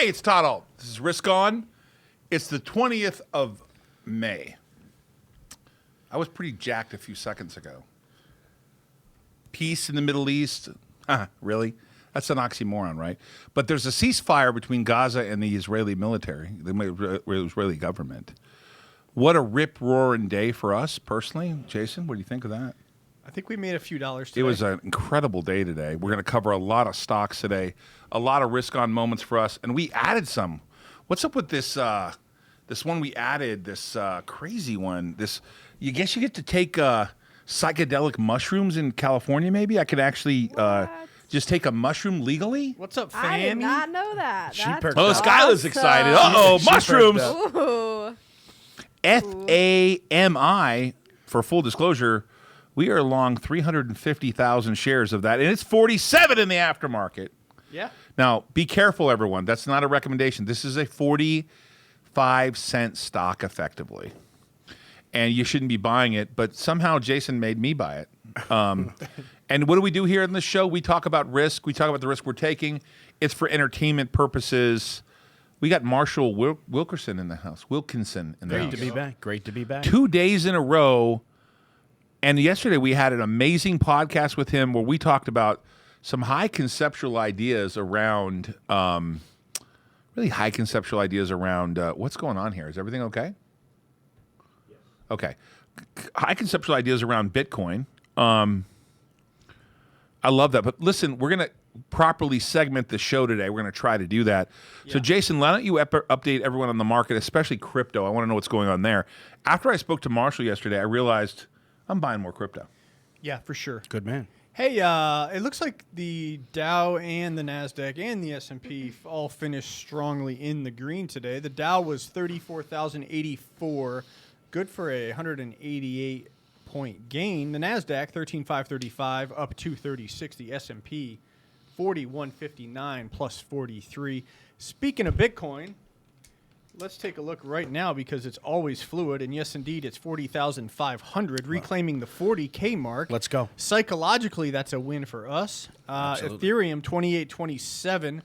Hey, it's Todd Ault. This is Risk On. It's the 20th of May. I was pretty jacked a few seconds ago. Peace in the Middle East. Really? That's an oxymoron, right? But there's a ceasefire between Gaza and the Israeli military, the Israeli government. What a rip-roaring day for us, personally. Jason, what do you think of that? I think we made a few dollars today. It was an incredible day today. We're going to cover a lot of stocks today, a lot of risk-on moments for us, and we added some. What's up with this this one we added, this crazy one? You guess you get to take psychedelic mushrooms in California, maybe? I could actually just take a mushroom legally? What's up, FAMI? I did not know that. Skyla's excited. Uh-oh, mushrooms! Ooh. FAMI, for full disclosure, we are long 350,000 shares of that, and it's 47 in the aftermarket. Yeah. Now, be careful, everyone. That's not a recommendation. This is a 45-cent stock, effectively. And you shouldn't be buying it, but somehow Jason made me buy it. And what do we do here in this show? We talk about risk. We talk about the risk we're taking. It's for entertainment purposes. We got Marshall Wilkinson in the house. Wilkinson in the house. Great to be back. Great to be back. 2 days in a row. And yesterday we had an amazing podcast with him where we talked about some high conceptual ideas around, what's going on here? Is everything okay? Yes. Okay. High conceptual ideas around Bitcoin. I love that. But listen, we're going to properly segment the show today. We're going to try to do that. Yeah. So, Jason, why don't you update everyone on the market, especially crypto? I want to know what's going on there. After I spoke to Marshall yesterday, I realized I'm buying more crypto. Yeah, for sure. Good man. Hey, it looks like the Dow and the NASDAQ and the S&P all finished strongly in the green today. The Dow was 34,084, good for a 188-point gain. The NASDAQ, 13,535, up 236. The S&P, 4159, plus 43. Speaking of Bitcoin, let's take a look right now because it's always fluid. And yes, indeed, it's 40,500, reclaiming the 40K mark. Let's go. Psychologically, that's a win for us. Ethereum, 2827.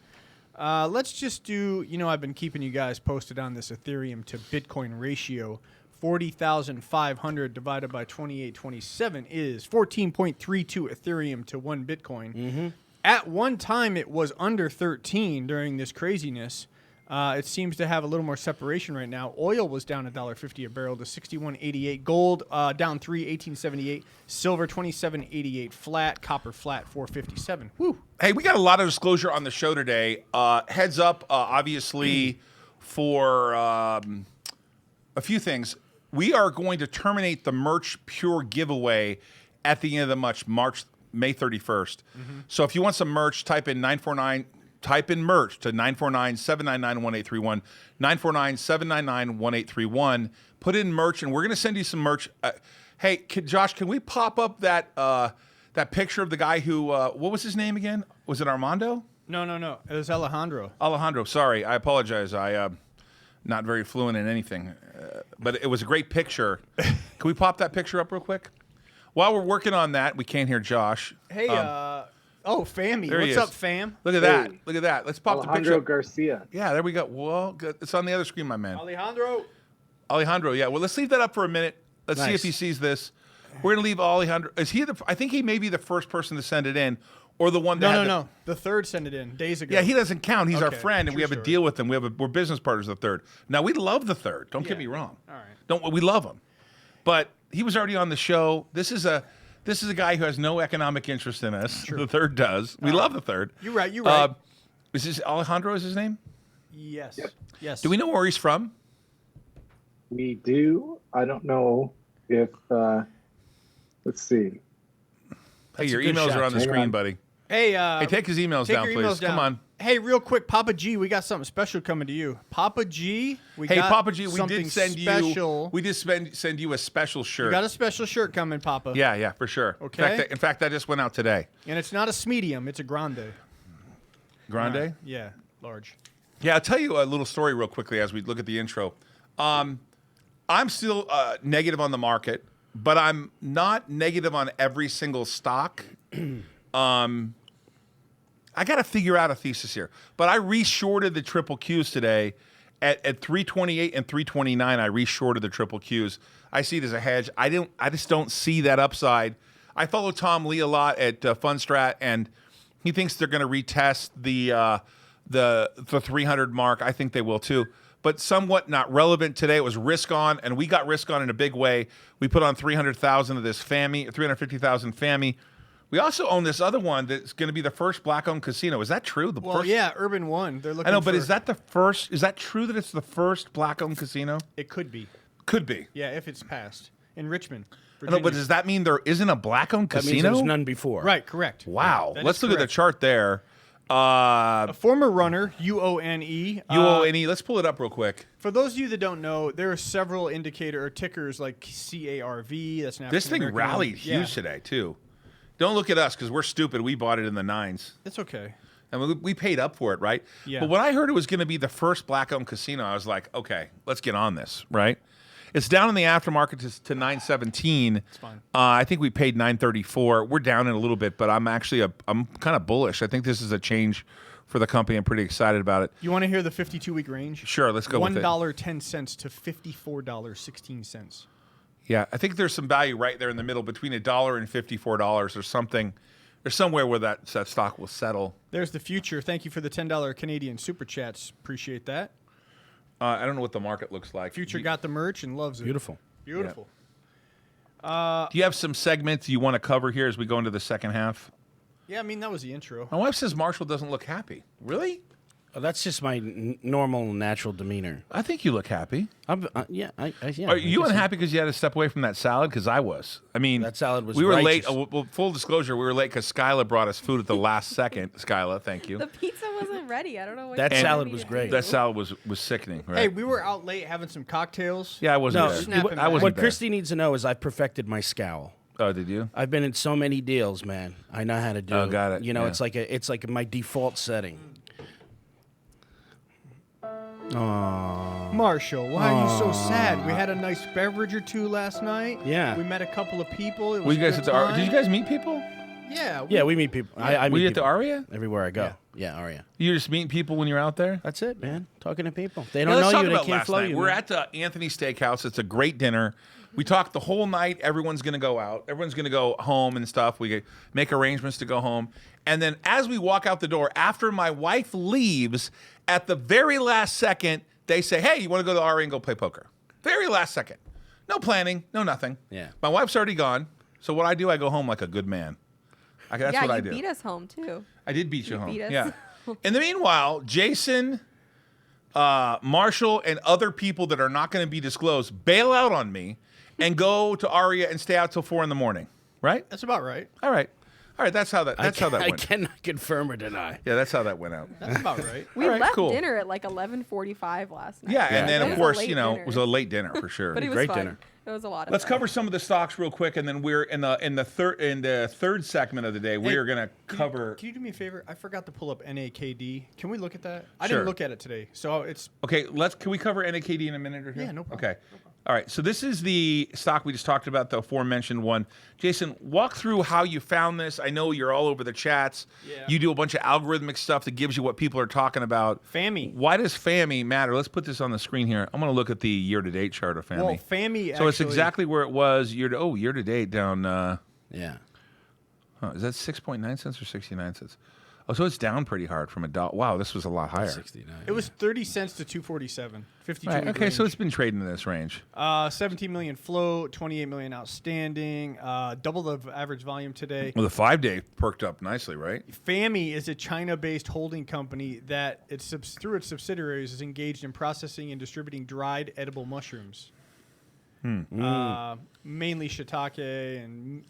Let's just do, I've been keeping you guys posted on this Ethereum to Bitcoin ratio. 40,500 divided by 2827 is 14.32 Ethereum to 1 Bitcoin. Mm-hmm. At one time, it was under 13 during this craziness. It seems to have a little more separation right now. Oil was down $1.50 a barrel to 61.88. Gold down 18.78. Silver 27.88 flat. Copper flat 4.57. Woo. Hey, we got a lot of disclosure on the show today. Heads up, obviously, for a few things. We are going to terminate the Merch Pure giveaway at the end of the month, May 31st. Mm-hmm. So if you want some merch, type in merch to 949-799-1831, 949-799-1831. Put in merch, and we're going to send you some merch. Hey, Josh, can we pop up that picture of the guy who, what was his name again? Was it Armando? No. It was Alejandro. Alejandro, sorry. I apologize. Not very fluent in anything. But it was a great picture. Can we pop that picture up real quick? While we're working on that, we can't hear Josh. Hey, FAMI. What's up, fam? Look at that. Look at that. Let's pop the picture. Alejandro Garcia. Yeah, there we go. Well, good. It's on the other screen, my man. Alejandro, yeah. Well, let's leave that up for a minute. Let's see if he sees this. We're going to leave Alejandro. Is he I think he may be the first person to send it in, or the one that No. The third sent it in days ago. Yeah, he doesn't count. He's our Okay, friend, and we have a deal with him. We're business partners with the third. Now, we love the third. Don't get me wrong. All right. We love him. But he was already on the show. This is a guy who has no economic interest in us. True. The third does. We love the third. You're right. Is this Alejandro is his name? Yes. Yep. Yes. Do we know where he's from? We do. I don't know if, let's see. Hey, your emails are on the screen, buddy. Hey, take his emails down, please. Come on. Hey, real quick, Papa G, we got something special coming to you. Papa G, Papa G, we did send special. We did send you a special shirt. We got a special shirt coming, Papa. Yeah, for sure. Okay. In fact, that just went out today. And it's not a medium, it's a grande. Grande? Yeah, large. Yeah, I'll tell you a little story real quickly as we look at the intro. I'm still negative on the market, but I'm not negative on every single stock. I got to figure out a thesis here. But I reshorted the triple Qs today at 328 and 329. I reshorted the triple Qs. I see it as a hedge. I just don't see that upside. I follow Tom Lee a lot at Fundstrat, and he thinks they're going to retest the 300 mark. I think they will too. But somewhat not relevant today. It was risk on, and we got risk on in a big way. We put on 300,000 of this FAMI, 350,000 FAMI. We also own this other one that's going to be the first black-owned casino. Is that true? Yeah, Urban One. They're looking. I know, but is that the first? Is that true that it's the first black-owned casino? It could be. Could be. Yeah, if it's passed in Richmond. I know, but does that mean there isn't a black-owned That casino? means there's none before. Right, correct. Wow. That Let's is look at the correct. chart there. A former runner, UONE. UONE. Let's pull it up real quick. For those of you that don't know, there are several indicator or tickers like CARV. That's an This thing African-American rallied one. huge today, too. Don't look at us because we're stupid. We bought it in the 9s. That's okay. And we paid up for it, right? Yeah. But when I heard it was going to be the first black-owned casino, I was like, okay, let's get on this, right? It's down in the aftermarket to 917. It's fine. I think we paid 934. We're down in a little bit, but I'm kind of bullish. I think this is a change for the company. I'm pretty excited about it. You want to hear the 52-week range? Sure, let's go with it. $1.10 to $54.16. Yeah, I think there's some value right there in the middle between $1 and $54 or something. There's somewhere where that stock will settle. There's the future. Thank you for the $10 Canadian super chats. Appreciate that. I don't know what the market looks like. Future got the merch and loves it. Beautiful. Beautiful. Do you have some segments you want to cover here as we go into the second half? Yeah, I mean, that was the intro. My wife says Marshall doesn't look happy. Really? Oh, that's just my normal, natural demeanor. I think you look happy. Yeah. Are you unhappy because you had to step away from that salad? Because I was. I mean, That salad was We were righteous. late. Well, full disclosure, we were late because Skyla brought us food at the last second. Skyla, thank you. The pizza wasn't ready. I don't know what That you salad want me was to great. do. That salad was sickening. Right? Hey, we were out late having some cocktails. yeah, I wasn't No, there. snapping I wasn't what there. Christy needs to know is I've perfected my scowl. Oh, did you? I've been in so many deals, man. I know how to do Oh, it. got it. You know, Yeah. it's like my default setting. Aww. Marshall, why are you so sad? We had a nice beverage or two last night. Yeah. We met a couple of people. It Were was you guys a at good the? time. Did you guys meet people? Yeah. Yeah, we meet people. I Were meet you at the people Aria? everywhere I go. Yeah, Aria. You just meeting people when you're out there? That's it, man. Talking to people. If they Yeah, don't let's know talk you, they about can't last flow night. you. We're man. at the Anthony Steakhouse. It's a great dinner. We talked the whole night. Everyone's going to go out. Everyone's going to go home and stuff. We make arrangements to go home. And then as we walk out the door, after my wife leaves, at the very last second, they say, hey, you want to go to the Aria and go play poker? Very last second. No planning, no nothing. Yeah. My wife's already gone. So what I do, I go home like a good man. That's yeah, what I you do. beat us home too. I did beat you home. beat us. Yeah. In the meanwhile, Jason, Marshall, and other people that are not going to be disclosed bail out on me and go to Aria and stay out till 4 a.m. Right? That's about right. All right. That's how that. That's how that I went. cannot confirm or deny. Yeah, that's how that went out. That's about right. We All right, left cool. dinner at like 11:45 last night. Yeah, and then It of was a course, late you know, dinner. it was a late dinner for sure. But it was Great fun. dinner. It was a lot of Let's fun. cover some of the stocks real quick, and then we're in the third segment of the day. We Hey, are going to cover. Can you do me a favor? I forgot to pull up NAKD. Can we look at that? I Sure. didn't look at it today, so it's Okay, can we cover NAKD in a minute or two? Yeah, no problem. Okay. All right, so this is the stock we just talked about, the aforementioned one. Jason, walk through how you found this. I know you're all over the chats. Yeah. You do a bunch of algorithmic stuff that gives you what people are talking about. FAMI. Why does FAMI matter? Let's put this on the screen here. I'm going to look at the year-to-date chart of FAMI. Well, FAMI so it's actually- exactly where it was year-to-date down. Yeah. Is that 6.9 cents or 69 cents? Oh, so it's down pretty hard from $1. Wow, this was a lot higher. 69. It was 30 cents to 247. 52. Right, week okay, so range. it's been trading in this range. 17 million float, 28 million outstanding, double the average volume today. Well, the 5-day perked up nicely, right? FAMI is a China-based holding company that through its subsidiaries is engaged in processing and distributing dried edible mushrooms. Mainly shiitake and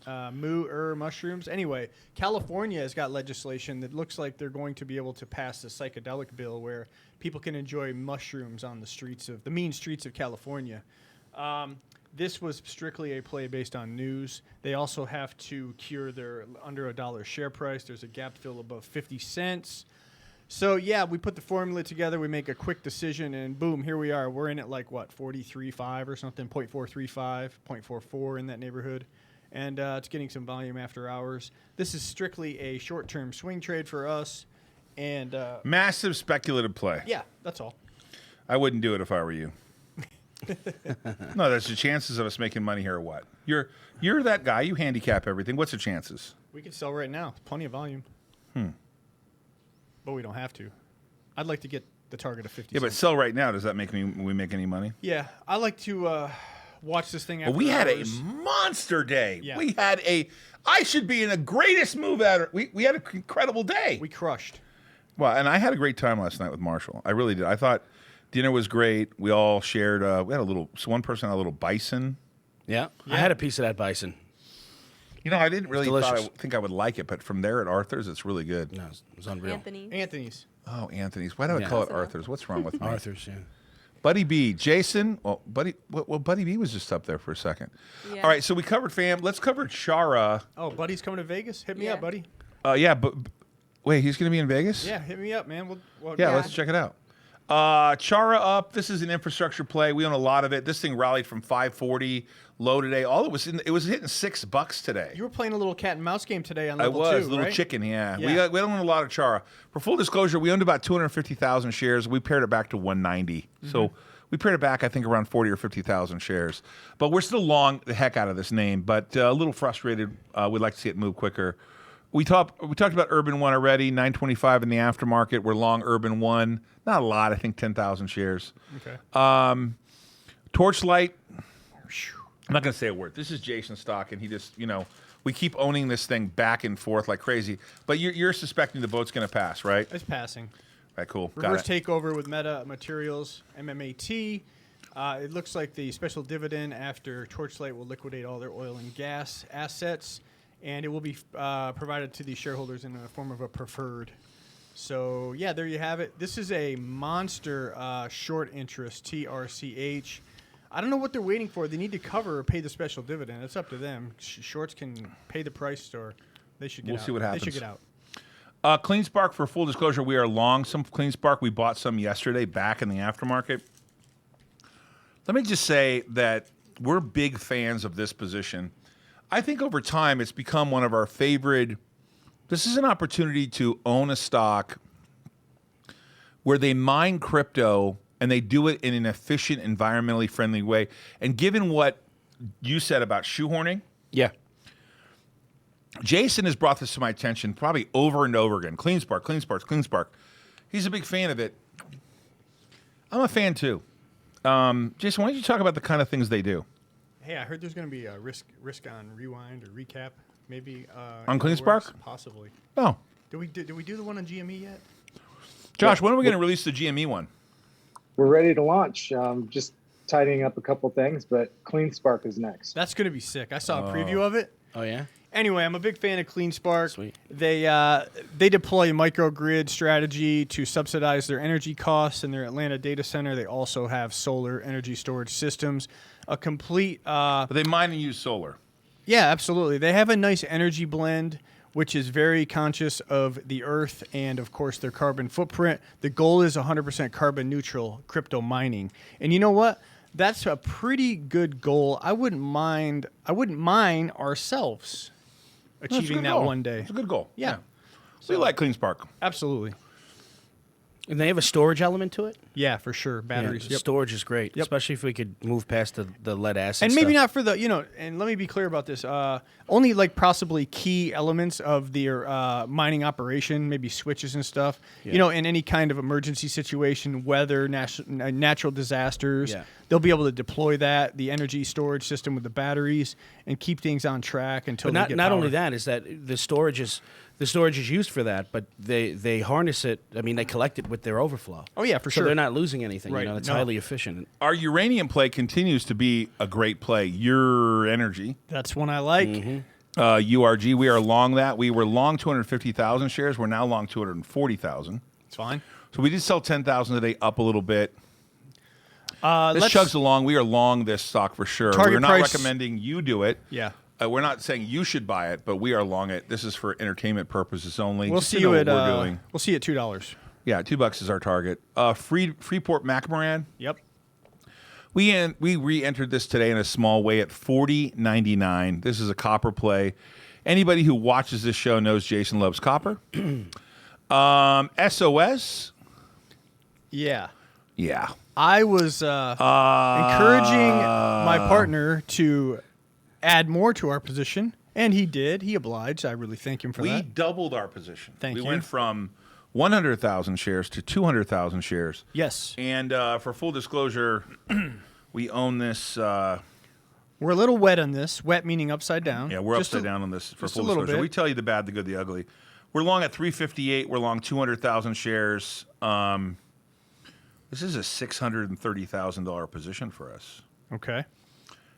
mushrooms. Anyway, California has got legislation that looks like they're going to be able to pass a psychedelic bill where people can enjoy mushrooms on the mean streets of California. This was strictly a play based on news. They also have to cure their under $1 share price. There's a gap fill above 50 cents. So, yeah, we put the formula together. We make a quick decision, and boom, here we are. We're in at like, 43.5 or something, 0.435, 0.44 in that neighborhood. And it's getting some volume after hours. This is strictly a short-term swing trade for us. And Massive speculative play. yeah, that's all. I wouldn't do it if I were you. No, there's the chances of us making money here or what? You're that guy. You handicap everything. What's the chances? We can sell right now. Plenty of volume. But we don't have to. I'd like to get the target of 50 Yeah, but cents. sell right now. Does that make we make any money? Yeah, I like to watch this thing after Well, we had a hours. monster day. Yeah. We had I should be in the greatest move ever. We had an incredible day. We crushed. Well, and I had a great time last night with Marshall. I really did. I thought dinner was great. We all shared. We had one person had a little bison. Yeah. I had a piece of that bison. You know, I didn't really delicious. think I would like it, but from there at Arthur's, it's really good. No, it was unreal. Anthony's. Oh, Anthony's. Why do I Yeah. call it Arthur's? What's wrong with me? Arthur's, yeah. Buddy B, Jason. Well, Buddy B was just up there for a second. Yeah. All right, so we covered FAM. Let's cover CHRA. Oh, Buddy's coming to Vegas? Hit me Yeah. up, buddy. Yeah, but wait, he's going to be in Vegas? Yeah, hit me up, man. We'll Yeah, Yeah. let's check it out. CHRA up. This is an infrastructure play. We own a lot of it. This thing rallied from 540 low today. All it was hitting $6 today. You were playing a little cat and mouse game today on I level was 2, little right? chicken. Yeah, Yeah. we own a lot of CHRA. For full disclosure, we owned about 250,000 shares. We paired it back to 190. So we paired it back, I think, around 40 or 50,000 shares. But we're still long the heck out of this name. But a little frustrated. We'd like to see it move quicker. We talked about Urban One already. 925 in the aftermarket. We're long Urban One. Not a lot. I think 10,000 shares. Okay. Torchlight. I'm not going to say a word. This is Jason stock, and he just, we keep owning this thing back and forth like crazy. But you're suspecting the boat's going to pass, right? It's passing. All right, cool. Reverse Got it. takeover with Meta Materials, MMAT. It looks like the special dividend after Torchlight will liquidate all their oil and gas assets, and it will be provided to the shareholders in the form of a preferred. So, yeah, there you have it. This is a monster short interest, TRCH. I don't know what they're waiting for. They need to cover or pay the special dividend. It's up to them. Shorts can pay the price, or they should get out. We'll see what happens. They should get out. CleanSpark, for full disclosure, we are long some CleanSpark. We bought some yesterday back in the aftermarket. Let me just say that we're big fans of this position. I think over time it's become one of our favorite. This is an opportunity to own a stock where they mine crypto and they do it in an efficient, environmentally friendly way. And given what you said about shoehorning, Yeah. Jason has brought this to my attention probably over and over again. CleanSpark. He's a big fan of it. I'm a fan too. Jason, why don't you talk about the kind of things they do? Hey, I heard there's going to be a risk on rewind or recap, maybe On in the CleanSpark? works, possibly. Oh, Did we do the one on GME yet? Josh, when are we going to release the GME one? We're ready to launch. Just tidying up a couple things, but CleanSpark is next. That's going to be sick. I saw a preview of it. Oh, yeah? Anyway, I'm a big fan of CleanSpark. Sweet. They deploy a microgrid strategy to subsidize their energy costs in their Atlanta data center. They also have solar energy storage systems. A complete But they mine and use solar. Yeah, absolutely. They have a nice energy blend, which is very conscious of the earth and, of course, their carbon footprint. The goal is 100% carbon neutral crypto mining. And you know what? That's a pretty good goal. I wouldn't mine ourselves That's a achieving good that goal. one day. It's a good goal. Yeah. We like CleanSpark. Absolutely. And they have a storage element to it? Yeah, for sure. Batteries. Yeah, Yep. storage is great, Yep. especially if we could move past the lead acid And maybe stuff. not for the, and let me be clear about this. Only like possibly key elements of their mining operation, maybe switches and stuff. Yeah. In any kind of emergency situation, weather, natural disasters, Yeah. they'll be able to deploy that, the energy storage system with the batteries, and keep things on track until But they get not power. only that, is that the storage is used for that, but they harness it. I mean, they collect it with their overflow. Oh, yeah, for So sure. they're not losing anything. Right. It's No. highly efficient. Our uranium play continues to be a great play. Your Energy, That's one I like. URG. We are long that. We were long 250,000 shares. We're now long 240,000. It's fine. So we did sell 10,000 today, up a little bit. This Let's- chugs along. We are long this stock for sure. Target We're not price- recommending you do it. Yeah. We're not saying you should buy it, but we are long it. This is for entertainment purposes only. We'll Just see to know you what at we're doing. We'll see you at $2. Yeah, $2 is our target. Freeport McMoran. Yep. We re-entered this today in a small way at $40.99. This is a copper play. Anybody who watches this show knows Jason loves copper. SOS. Yeah. Yeah. I was encouraging my partner to add more to our position, and he did. He obliged. I really thank him for We that. doubled our position. Thank we you. went from 100,000 shares to 200,000 shares. Yes. And for full disclosure, we own this. We're a little wet on this. Wet meaning upside down. Yeah, we're Just upside down on this for just full a little disclosure. bit. We tell you the bad, the good, the ugly. We're long at 358. We're long 200,000 shares. This is a $630,000 position for us. Okay.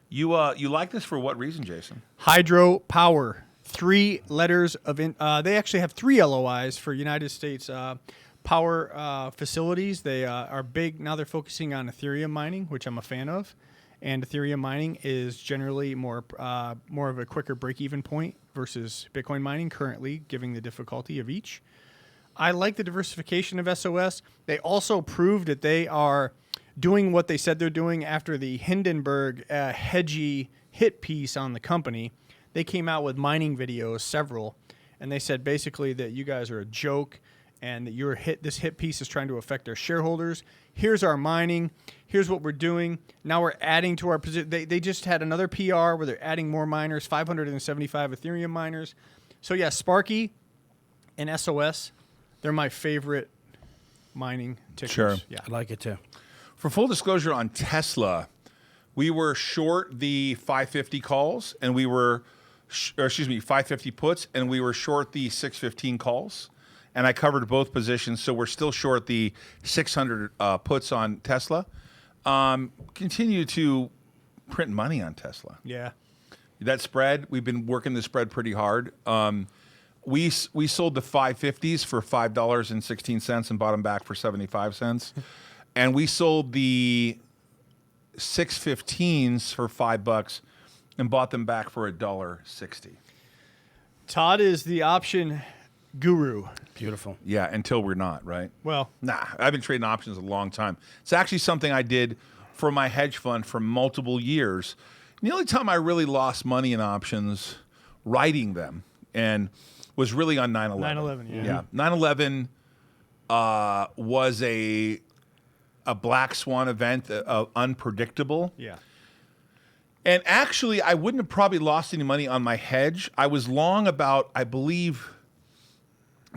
You like this for what reason, Jason? Hydropower. 3 letters of they actually have 3 LOIs for United States power facilities. They are big now. They're focusing on Ethereum mining, which I'm a fan of, and Ethereum mining is generally more of a quicker break-even point versus Bitcoin mining currently, given the difficulty of each. I like the diversification of SOS. They also proved that they are doing what they said they're doing after the Hindenburg hedgy hit piece on the company. They came out with mining videos, several, and they said basically that you guys are a joke and that this hit piece is trying to affect their shareholders. Here's our mining. Here's what we're doing. Now we're adding to our position. They just had another PR where they're adding more miners, 575 Ethereum miners. So yeah, Sparky and SOS, they're my favorite mining tickers. Sure. Yeah. I like it too. For full disclosure on Tesla, we were short the 550 calls, and we were, 550 puts, and we were short the 615 calls. And I covered both positions, so we're still short the 600 puts on Tesla. Continue to print money on Tesla. Yeah. That spread, we've been working the spread pretty hard. We sold the 550s for $5.16 and bought them back for 75 cents. And we sold the 615s for $5 and bought them back for $1.60. Todd is the option guru. Beautiful. Yeah, until we're not, right? Well, Nah, I've been trading options a long time. It's actually something I did for my hedge fund for multiple years. And the only time I really lost money in options, writing them, and was really on 9/11. 9/11, yeah. Yeah, 9/11 was a black swan event, unpredictable. yeah. And actually, I wouldn't have probably lost any money on my hedge. I was long about, I believe,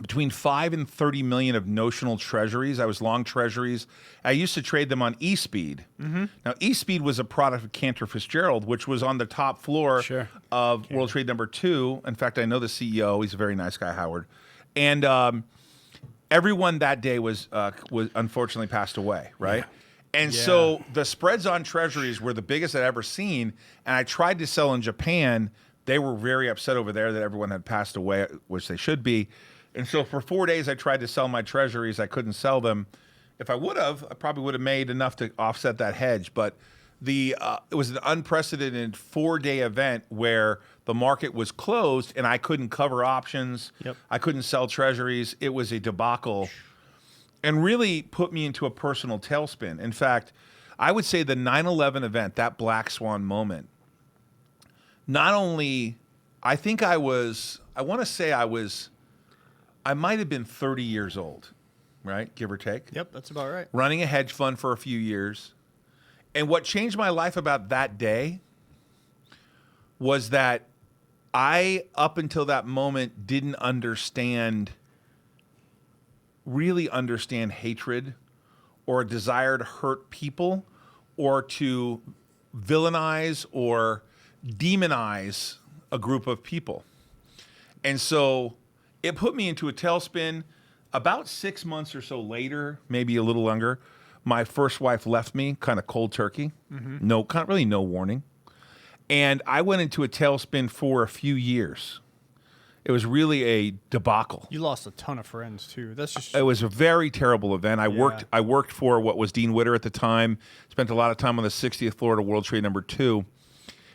between 5 and 30 million of notional treasuries. I was long treasuries. I used to trade them on eSpeed. Mm-hmm. Now, eSpeed was a product of Cantor Fitzgerald, which was on the top floor Sure. of World Trade number 2. In fact, I know the CEO. He's a very nice guy, Howard. And everyone that day was unfortunately passed away, right? Yeah. And so the spreads on treasuries were the biggest I'd ever seen. And I tried to sell in Japan. They were very upset over there that everyone had passed away, which they should be. And so for 4 days, I tried to sell my treasuries. I couldn't sell them. If I would have, I probably would have made enough to offset that hedge. But it was an unprecedented 4-day event where the market was closed and I couldn't cover options. Yep. I couldn't sell treasuries. It was a debacle and really put me into a personal tailspin. In fact, I would say the 9/11 event, that black swan moment, not only, I might have been 30 years old, right? Give or take. Yep, that's about right. Running a hedge fund for a few years. And what changed my life about that day was that I, up until that moment, didn't really understand hatred or a desire to hurt people or to villainize or demonize a group of people. And so it put me into a tailspin. About 6 months or so later, maybe a little longer, my first wife left me, kind of cold turkey. Mm-hmm. No warning. And I went into a tailspin for a few years. It was really a debacle. You lost a ton of friends too. That's just It was a very terrible event. I worked for what was Dean Witter at the time. Spent a lot of time on the 60th floor of World Trade number 2.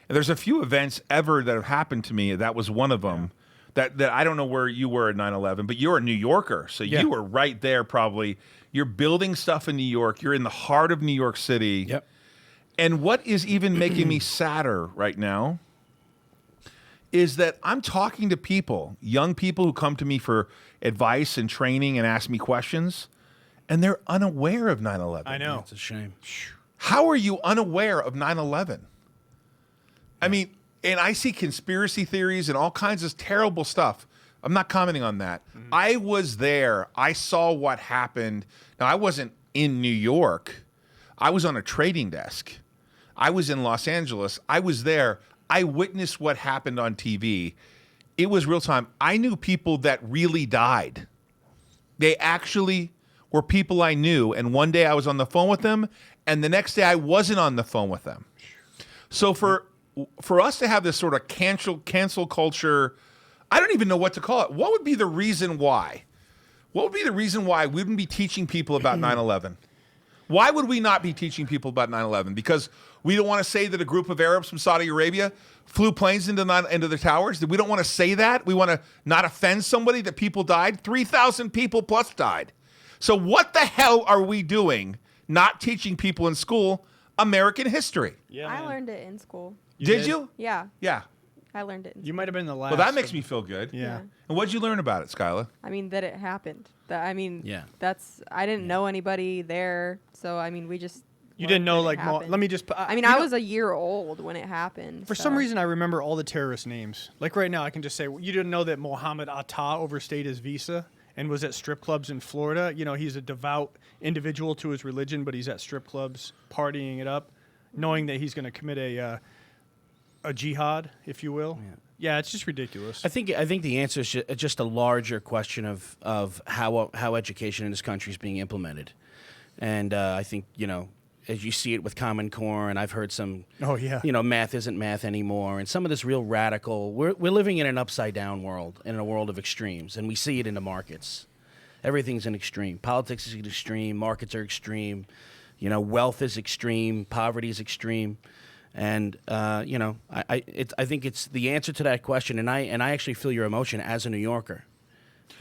And there's a few events ever that have happened to me. That was one of them. That I don't know where you were at 9/11, but you're a New Yorker, so you were right there probably. You're building stuff in New York. You're in the heart of New York City. Yep. And what is even making me sadder right now is that I'm talking to people, young people who come to me for advice and training and ask me questions, and they're unaware of 9/11. I know. It's a shame. How are you unaware of 9/11? I mean, and I see conspiracy theories and all kinds of terrible stuff. I'm not commenting on that. I was there. I saw what happened. Now, I wasn't in New York. I was on a trading desk. I was in Los Angeles. I was there. I witnessed what happened on TV. It was real time. I knew people that really died. They actually were people I knew. And one day I was on the phone with them, and the next day I wasn't on the phone with them. So for us to have this sort of cancel culture, I don't even know what to call it. What would be the reason why? What would be the reason why we wouldn't be teaching people about 9/11? Why would we not be teaching people about 9/11? Because we don't want to say that a group of Arabs from Saudi Arabia flew planes into the towers? That we don't want to say that? We want to not offend somebody that people died? 3,000 people plus died. So what the hell are we doing not teaching people in school American history? Yeah, I man. learned it in school. Did you? Yeah, Yeah. I learned it. You might have been the last. Well, that makes me feel good. Yeah. And what'd you learn about it, Skyla? I mean, that it happened. Yeah. I didn't know anybody there, so I mean, we just. You learned didn't know, that it like, happened. let me just. I mean, you I know- was a year old when it happened. For so. some reason, I remember all the terrorist names. Like right now, I can just say, you didn't know that Mohammed Atta overstayed his visa and was at strip clubs in Florida. You know, he's a devout individual to his religion, but he's at strip clubs partying it up, knowing that he's going to commit a jihad, if you will. Yeah, it's just ridiculous. I think the answer is just a larger question of how education in this country is being implemented, and I think as you see it with Common Core, and I've heard some. Oh yeah. Math isn't math anymore, and some of this real radical. We're living in an upside down world, in a world of extremes, and we see it in the markets. Everything's an extreme. Politics is an extreme. Markets are extreme. Wealth is extreme. Poverty is extreme. And I think it's the answer to that question, and I actually feel your emotion as a New Yorker.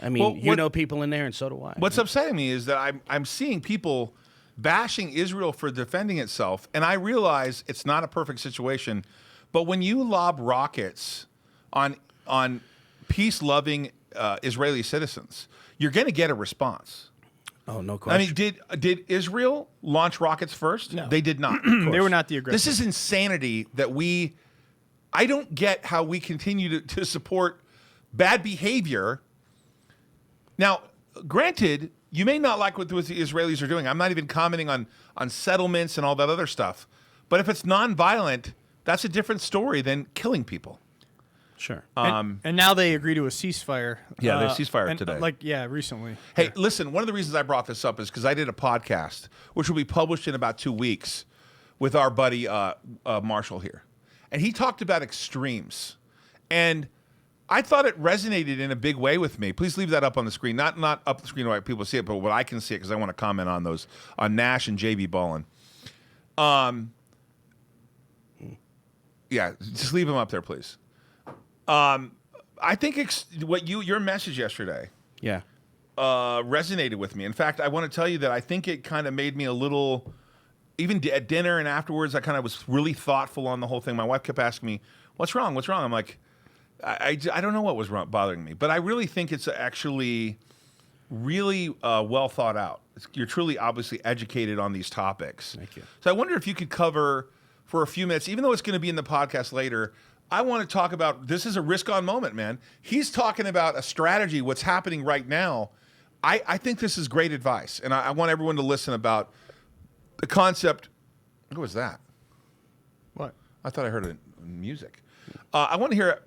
I mean, Well, you know people in there, and so do I. What's upsetting me is that I'm seeing people bashing Israel for defending itself, and I realize it's not a perfect situation. But when you lob rockets on peace-loving Israeli citizens, you're going to get a response. Oh, no I question. mean, did Israel launch rockets first? No. They did not. They were not the aggressors. This is insanity that I don't get how we continue to support bad behavior. Now, granted, you may not like what the Israelis are doing. I'm not even commenting on settlements and all that other stuff. But if it's nonviolent, that's a different story than killing people. Sure. And now they agree to a ceasefire. Yeah, they ceasefire and, today. Recently. Hey, listen, one of the reasons I brought this up is because I did a podcast, which will be published in about 2 weeks, with our buddy Marshall here. And he talked about extremes. And I thought it resonated in a big way with me. Please leave that up on the screen. Not up the screen where people see it, but what I can see it, because I want to comment on those, on Nash and JV Ballin. Yeah, just leave them up there, please. I think your message yesterday Yeah. resonated with me. In fact, I want to tell you that I think it kind of made me a little, even at dinner and afterwards, I kind of was really thoughtful on the whole thing. My wife kept asking me, what's wrong? What's wrong? I'm like, I don't know what was bothering me, but I really think it's actually really well thought out. You're truly obviously educated on these topics. Thank you. So I wonder if you could cover for a few minutes, even though it's going to be in the podcast later, I want to talk about, this is a risk-on moment, man. He's talking about a strategy, what's happening right now. I think this is great advice, and I want everyone to listen about the concept. What was that? What? I thought I heard music. I want to hear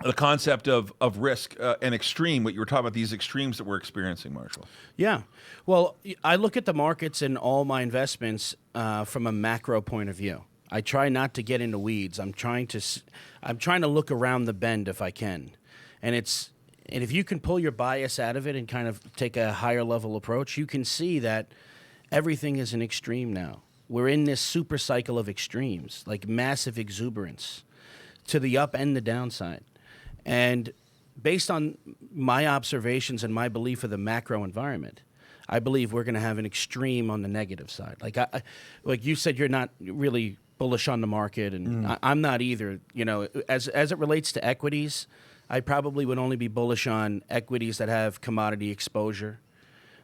the concept of risk and extreme, what you were talking about, these extremes that we're experiencing, Marshall. Yeah. Well, I look at the markets and all my investments from a macro point of view. I try not to get into weeds. I'm trying to look around the bend if I can. And if you can pull your bias out of it and kind of take a higher level approach, you can see that everything is an extreme now. We're in this super cycle of extremes, like massive exuberance to the up and the downside. And based on my observations and my belief of the macro environment, I believe we're going to have an extreme on the negative side. Like you said, you're not really bullish on the market, and I'm not either. You know, as it relates to equities, I probably would only be bullish on equities that have commodity exposure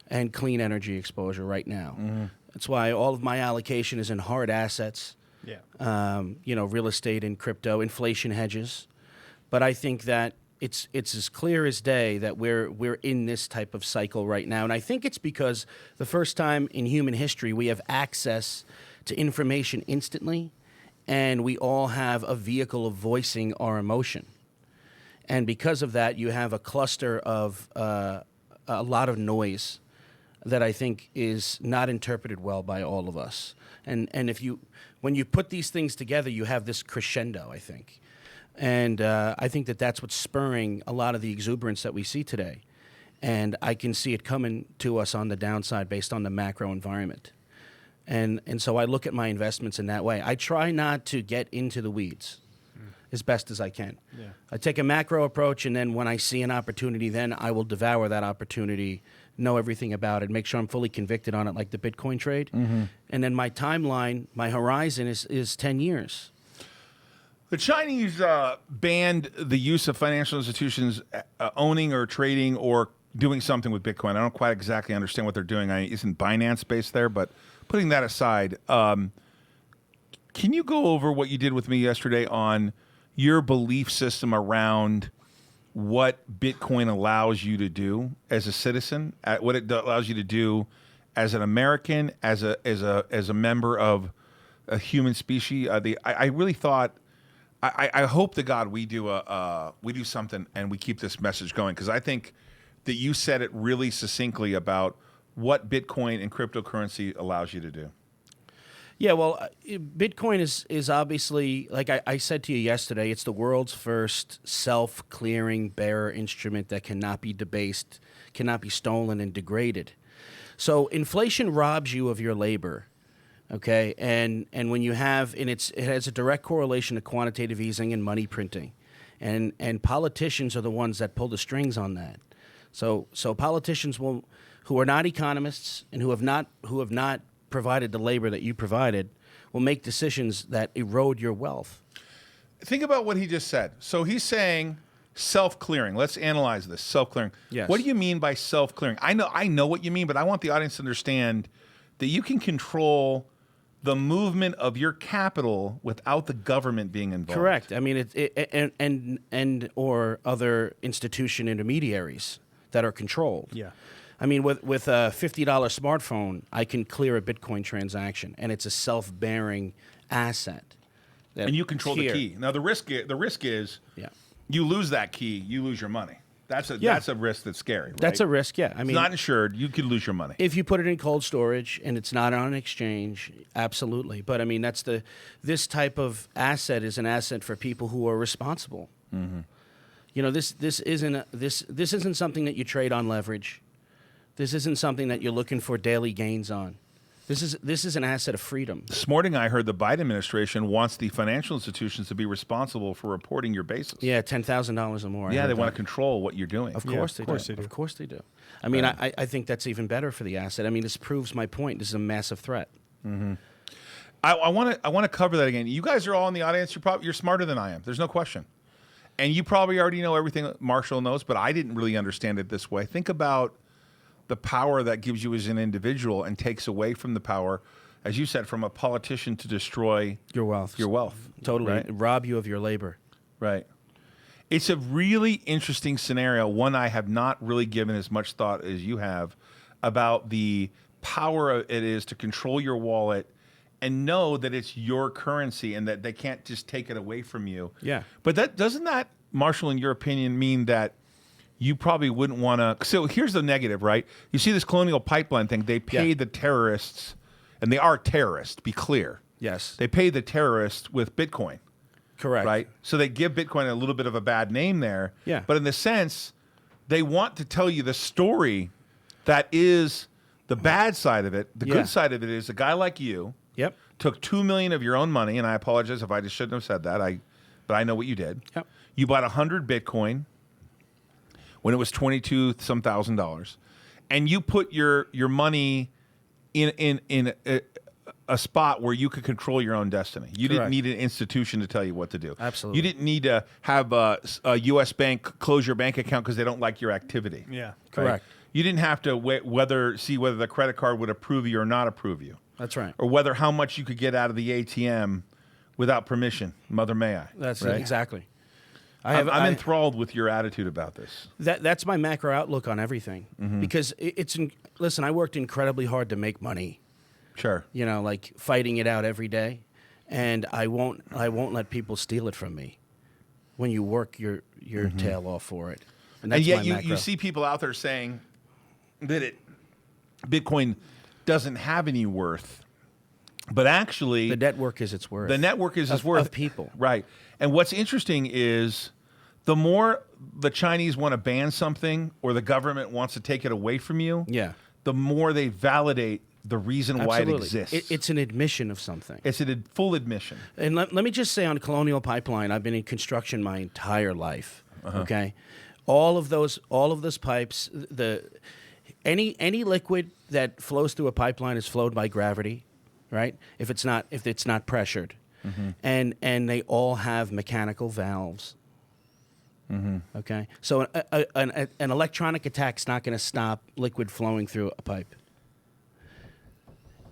and clean energy exposure right now. That's why all of my allocation is in hard assets. Yeah. You know, real estate and crypto, inflation hedges. But I think that it's as clear as day that we're in this type of cycle right now. And I think it's because the first time in human history we have access to information instantly, and we all have a vehicle of voicing our emotion. And because of that, you have a cluster of a lot of noise that I think is not interpreted well by all of us. And when you put these things together, you have this crescendo, I think. And I think that that's what's spurring a lot of the exuberance that we see today. And I can see it coming to us on the downside based on the macro environment. And so I look at my investments in that way. I try not to get into the weeds as best as I can. Yeah. I take a macro approach, and then when I see an opportunity, then I will devour that opportunity, know everything about it, make sure I'm fully convicted on it, like the Bitcoin trade. And then my timeline, my horizon is 10 years. The Chinese banned the use of financial institutions owning or trading or doing something with Bitcoin. I don't quite exactly understand what they're doing. Isn't Binance based there? But putting that aside, can you go over what you did with me yesterday on your belief system around what Bitcoin allows you to do as a citizen, what it allows you to do as an American, as a member of a human species? I really thought, I hope to God we do something and we keep this message going, because I think that you said it really succinctly about what Bitcoin and cryptocurrency allows you to do. Yeah, well, Bitcoin is obviously, like I said to you yesterday, it's the world's first self-clearing bearer instrument that cannot be debased, cannot be stolen and degraded. So inflation robs you of your labor, okay? And when you have, and it has a direct correlation to quantitative easing and money printing. And politicians are the ones that pull the strings on that. So politicians who are not economists and who have not provided the labor that you provided will make decisions that erode your wealth. Think about what he just said. So he's saying self-clearing. Let's analyze this. Self-clearing. Yes. What do you mean by self-clearing? I know what you mean, but I want the audience to understand that you can control the movement of your capital without the government being involved. Correct. I mean, and or other institution intermediaries that are controlled. Yeah. I mean, with a $50 smartphone, I can clear a Bitcoin transaction, and it's a self-bearing asset. And you control the key. Now the risk is you lose that key, you lose your money. That's a risk that's scary. Right? That's a risk. Yeah, I mean, it's not insured. You could lose your money if you put it in cold storage and it's not on an exchange. Absolutely, but I mean, this type of asset is an asset for people who are responsible. You know, this isn't something that you trade on leverage. This isn't something that you're looking for daily gains on. This is an asset of freedom. This morning, I heard the Biden administration wants the financial institutions to be responsible for reporting your basis. Yeah, $10,000 or more. Yeah, they want to control what you're doing. Of course they do. Of course they do. I mean, I think that's even better for the asset. I mean, this proves my point. This is a massive threat. I want to cover that again. You guys are all in the audience. You're smarter than I am. There's no question. And you probably already know everything that Marshall knows, but I didn't really understand it this way. Think about the power that gives you as an individual and takes away from the power, as you said, from a politician to destroy your wealth. Right? Totally. Rob you of your labor. Right. It's a really interesting scenario, one I have not really given as much thought as you have, about the power it is to control your wallet and know that it's your currency and that they can't just take it away from you. Yeah. But doesn't that, Marshall, in your opinion, mean that you probably wouldn't want to? So here's the negative, right? You see this Colonial Pipeline thing. They pay the terrorists, and they are terrorists, be clear. Yes. They pay the terrorists with Bitcoin. Correct. Right? So they give Bitcoin a little bit of a bad name there. Yeah. But in the sense, they want to tell you the story that is the bad side of it. The good side of it is a guy like you took $2 million of your own money, and I apologize if I just shouldn't have said that. But I know what you did. Yep. You bought 100 Bitcoin when it was $22-some thousand, and you put your money in a spot where you could control your own destiny. You didn't Correct. need an institution to tell you what to do. Absolutely. You didn't need to have a U.S. bank close your bank account because they don't like your activity. Yeah. Right? Correct. You didn't have to see whether the credit card would approve you or not approve you, That's right. or whether how much you could get out of the ATM without permission. Mother, may I? That's right? exactly. I'm enthralled with your attitude about this. That's my macro outlook on everything. Mm-hmm. Because listen, I worked incredibly hard to make money. Sure. You know, like fighting it out every day, and I won't let people steal it from me. When you work your tail off for it, And that's yet my you macro. see people out there saying that Bitcoin doesn't have any worth, but actually the network is its worth. the network is its of, worth. of people. Right. And what's interesting is the more the Chinese want to ban something or the government wants to take it away from you, Yeah. the more they validate the reason why it Absolutely. exists. It's an admission of something. It's a full admission. And let me just say on Colonial Pipeline, I've been in construction my entire life. Okay, all of those pipes, any liquid that flows through a pipeline is flowed by gravity, right? If it's not pressured, and they all have mechanical valves. Okay, so an electronic attack's not going to stop liquid flowing through a pipe.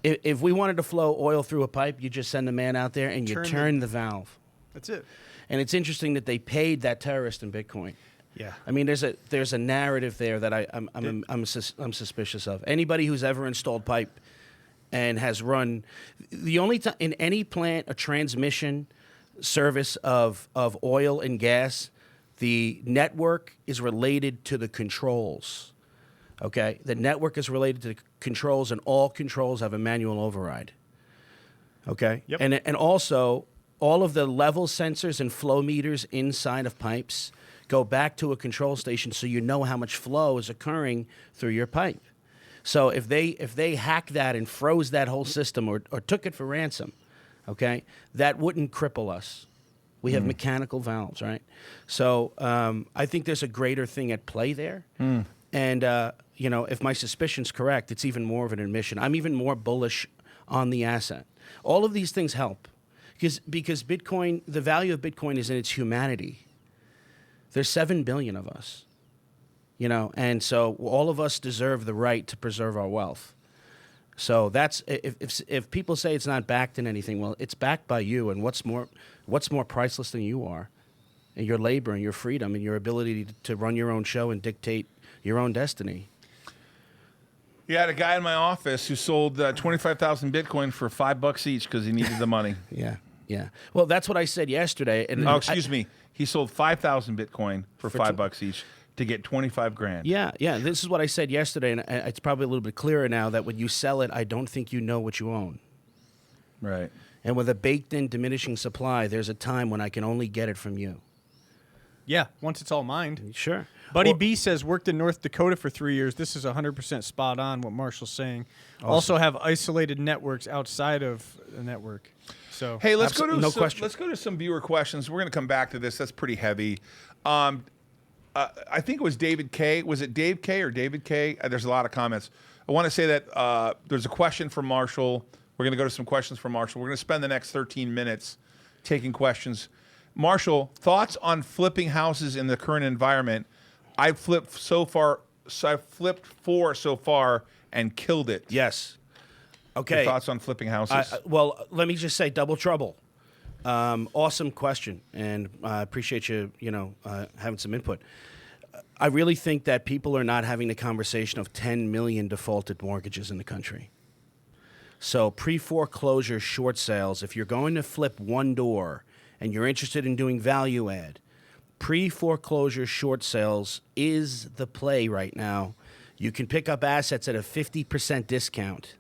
If we wanted to flow oil through a pipe, you just send a man out there and you turn the valve. That's it. And it's interesting that they paid that terrorist in Bitcoin. Yeah. I mean, there's a narrative there that I'm suspicious of. Anybody who's ever installed pipe and has run the only time in any plant a transmission service of oil and gas, the network is related to the controls. Okay, the network is related to the controls, and all controls have a manual override. Okay, Yep. and also all of the level sensors and flow meters inside of pipes go back to a control station, so you know how much flow is occurring through your pipe. So if they hacked that and froze that whole system or took it for ransom, okay, that wouldn't cripple us. We have mechanical valves, right? So I think there's a greater thing at play there. And, you know, if my suspicion's correct, it's even more of an admission. I'm even more bullish on the asset. All of these things help because Bitcoin, the value of Bitcoin is in its humanity. There's 7 billion of us, you know, and so all of us deserve the right to preserve our wealth. So that's if people say it's not backed in anything, well, it's backed by you. And what's more priceless than you are, and your labor and your freedom and your ability to run your own show and dictate your own destiny. You had a guy in my office who sold 25,000 Bitcoin for $5 each because he needed the money. Yeah, yeah. Well, that's what I said yesterday. And Oh, excuse me. He sold 5,000 Bitcoin for $5 each to get 25 grand. Yeah, yeah. This is what I said yesterday, and it's probably a little bit clearer now that when you sell it, I don't think you know what you own. Right. And with a baked-in diminishing supply, there's a time when I can only get it from you. Yeah, once it's all mined. Sure. Buddy Well, B says, worked in North Dakota for 3 years. This is 100% spot on what Marshall's saying. Also have isolated networks outside of the network. So Hey, let's go to no some, question. let's go to some viewer questions. We're going to come back to this. That's pretty heavy. I think it was David K. Was it Dave K or David K? There's a lot of comments. I want to say that there's a question from Marshall. We're going to go to some questions from Marshall. We're going to spend the next 13 minutes taking questions. Marshall, thoughts on flipping houses in the current environment? I've flipped four so far and killed it. Yes. Okay. Your thoughts on flipping houses? Well, let me just say double trouble. Awesome question, and I appreciate you, having some input. I really think that people are not having the conversation of 10 million defaulted mortgages in the country. So pre-foreclosure short sales, if you're going to flip one door and you're interested in doing value add, pre-foreclosure short sales is the play right now. You can pick up assets at a 50% discount.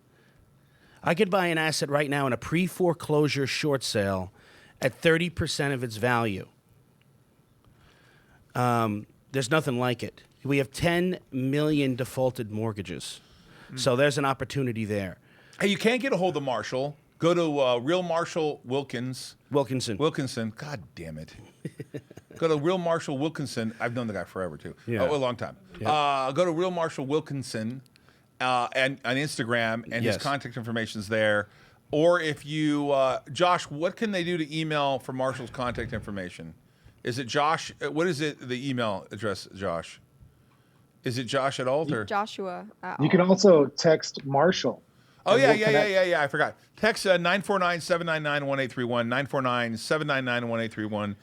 I could buy an asset right now in a pre-foreclosure short sale at 30% of its value. There's nothing like it. We have 10 million defaulted mortgages. So there's an opportunity there. Hey, you can't get a hold of Marshall. Go to Real Marshall Wilkinson. God damn it. Go to Real Marshall Wilkinson. I've known the guy forever, too. Yeah. Oh, a long time. Yeah. Go to Real Marshall Wilkinson and on Instagram, and Yes. his contact information is there. Or if you, Josh, what can they do to email for Marshall's contact information? Is it Josh? What is it? The email address, Josh? Is it Josh at Ault or? Joshua. At You can Ault. also text Marshall. Oh, and yeah, we'll yeah, connect. yeah, yeah, yeah. I forgot. Text 949-799-1831, 949-799-1831,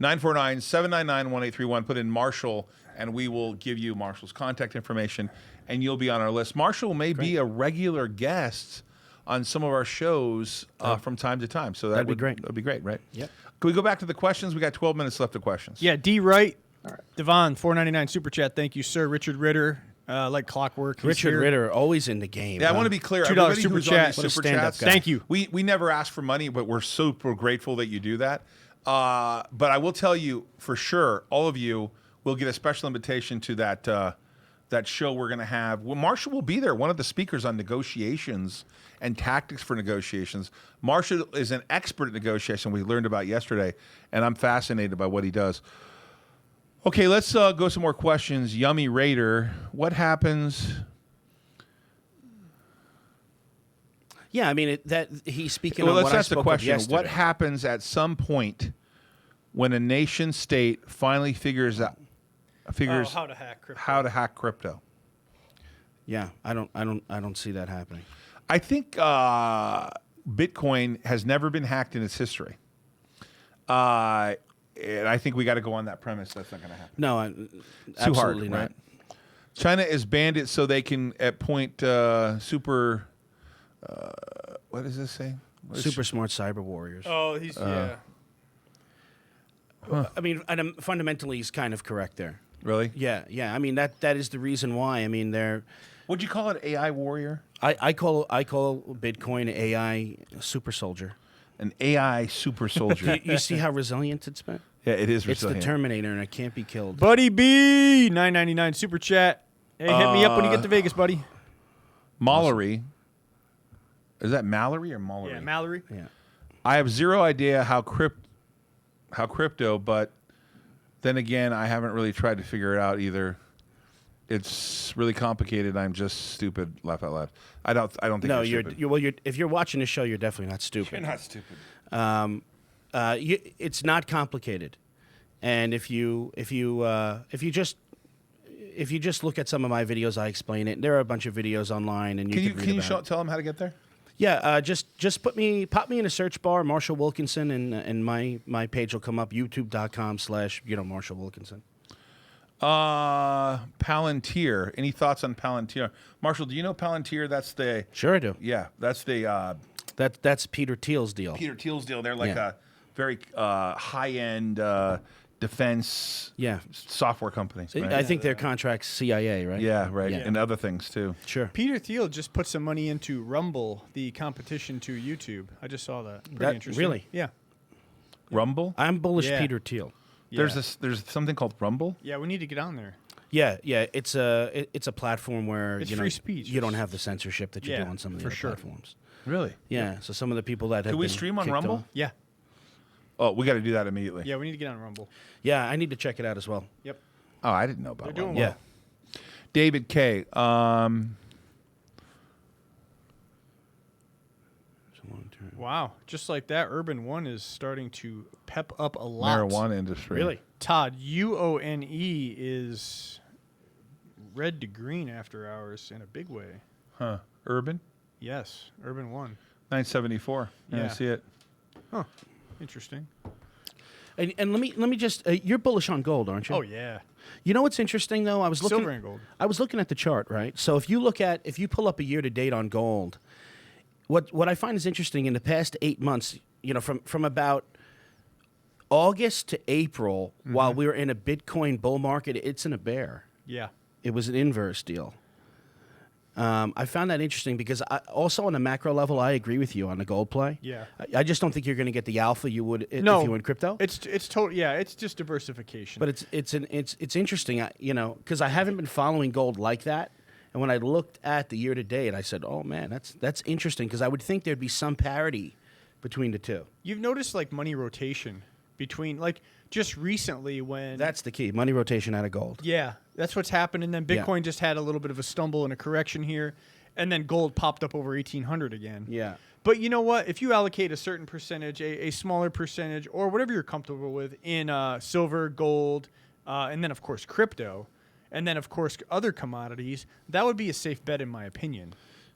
949-799-1831. Put in Marshall, and we will give you Marshall's contact information, and you'll be on our list. Marshall may be a regular guest on some of our shows from time to time. So That'd be great. That'd be great, right? Yep. Can we go back to the questions? We got 12 minutes left of questions. Yeah, D. Wright. Devon, $4.99 super chat. Thank you, sir. Richard Ritter, like clockwork. He's Richard here. Ritter, always in the game. Yeah, I huh? want to be clear. $2 Everybody super who's chat. on these What a super stand-up chats, guy. Thank you. We never ask for money, but we're super grateful that you do that. But I will tell you for sure, all of you will get a special invitation to that show we're going to have. Well, Marshall will be there, one of the speakers on negotiations and tactics for negotiations. Marshall is an expert at negotiation we learned about yesterday, and I'm fascinated by what he does. Okay, let's go some more questions. Yummy Raider, what happens? Yeah, I mean that he's speaking. Well, on let's what I ask the spoke of question. What yesterday. happens at some point when a nation state finally figures out how to hack crypto. how to hack crypto? Yeah, I don't see that happening. I think Bitcoin has never been hacked in its history. And I think we got to go on that premise. That's not going to happen. No, Too hard, absolutely right? not. China has banned it so they can at point super. What does this say? What is- Super smart cyber warriors. Oh, he's yeah. I mean, fundamentally, he's kind of correct there. Really? Yeah, yeah. I mean, that is the reason why. I mean, Would you call it AI warrior? I call Bitcoin AI super soldier. An AI super soldier. You see how resilient it's been? Yeah, it is It's the resilient. Terminator, and it can't be killed. Buddy B, $9.99 super chat. Hey, hit me up when you get to Vegas, buddy. Mallory. Is that Mallory or Mallory? Yeah, Mallory. Yeah. I have zero idea how crypto, but then again, I haven't really tried to figure it out either. It's really complicated. I'm just stupid. Laugh out loud. I don't think No, you're stupid. if you're watching this show, you're definitely not stupid. You're not stupid. It's not complicated, and if you just look at some of my videos, I explain it. There are a bunch of videos online, and Can you read about it. tell them how to get there? Yeah, just pop me in a search bar, Marshall Wilkinson, and my page will come up. YouTube.com/Marshall Wilkinson. Palantir. Any thoughts on Palantir? Marshall, do you know Palantir? That's the Sure, I do. that's the That's Peter Thiel's deal. Peter Thiel's deal. They're like Yeah. a very high-end defense software company. Right? I think their contract's CIA, right? Yeah, right. Yeah. And other things too. Sure. Peter Thiel just put some money into Rumble, the competition to YouTube. I just saw that. Pretty That- interesting. really? Yeah. Rumble? I'm bullish Yeah. Peter Thiel. There's Yeah. there's something called Rumble? Yeah, we need to get on there. Yeah, it's a platform where It's you know, free speech. you don't have the censorship that you Yeah, do on some of the for other sure. platforms. Really? Yeah, so some of the people that have we been stream on kicked Rumble? off- Yeah. Oh, we got to do that immediately. Yeah, we need to get on Rumble. Yeah, I need to check it out as well. Yep. Oh, I didn't know about They're doing Rumble. well. Yeah. David K. Wow. Just like that, Urban One is starting to pep up a lot. Marijuana industry. Really? Todd, UONE is red to green after hours in a big way. Huh. Urban? Yes, Urban One. 974. Yeah, I Yeah. see it. Huh. Interesting. And let me just you're bullish on gold, aren't you? Oh yeah. You know what's interesting though? I was looking Silver and gold. I was looking at the chart, right? So if you pull up a year to date on gold, what I find is interesting in the past 8 months, you know, from about August to April, while we were in a Bitcoin bull market, it's in a bear. Yeah. It was an inverse deal. I found that interesting because also on a macro level, I agree with you on the gold play. Yeah. I just don't think you're going to get the alpha you would if No. you were in crypto. It's total. Yeah, it's just diversification. But it's interesting, you know, because I haven't been following gold like that. And when I looked at the year to date, I said, "Oh man, that's interesting," because I would think there'd be some parity between the two. You've noticed like money rotation between like just recently when That's the key: money rotation out of gold. yeah, that's what's happened. And then Yeah. Bitcoin just had a little bit of a stumble and a correction here, and then gold popped up over 1,800 again. Yeah. But you know what? If you allocate a certain percentage, a smaller percentage, or whatever you're comfortable with in silver, gold, and then, of course, crypto, and then, of course, other commodities, that would be a safe bet, in my opinion.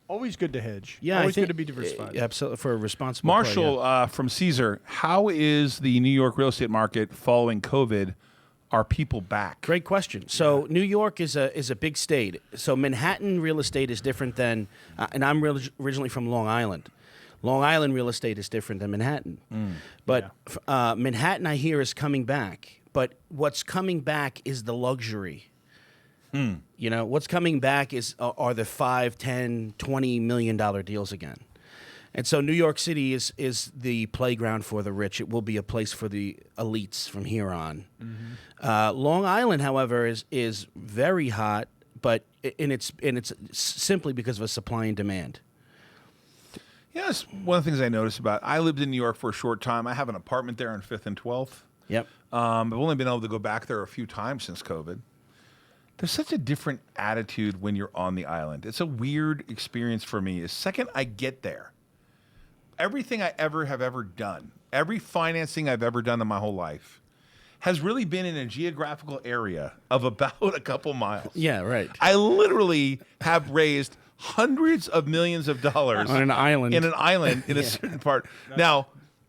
Always good to hedge. Yeah, Always good to be diversified. Absolutely, for a responsible play, Marshall yeah. from Caesar, how is the New York real estate market following COVID? Are people back? Great question. So New York is a big state. So Manhattan real estate is different than, and I'm originally from Long Island. Long Island real estate is different than Manhattan. But Manhattan, I hear, is coming back. But what's coming back is the luxury. You know, what's coming back are the $5, $10, $20 million deals again. And so New York City is the playground for the rich. It will be a place for the elites from here on. Long Island, however, is very hot, but it's simply because of a supply and demand. Yeah, that's one of the things I noticed about. I lived in New York for a short time. I have an apartment there on 5th and 12th. Yep. I've only been able to go back there a few times since COVID. There's such a different attitude when you're on the island. It's a weird experience for me. The second I get there, everything I have ever done, every financing I've ever done in my whole life, has really been in a geographical area of about a couple miles. Yeah, right. I literally have raised hundreds of millions of dollars On an island. in a certain part. Now,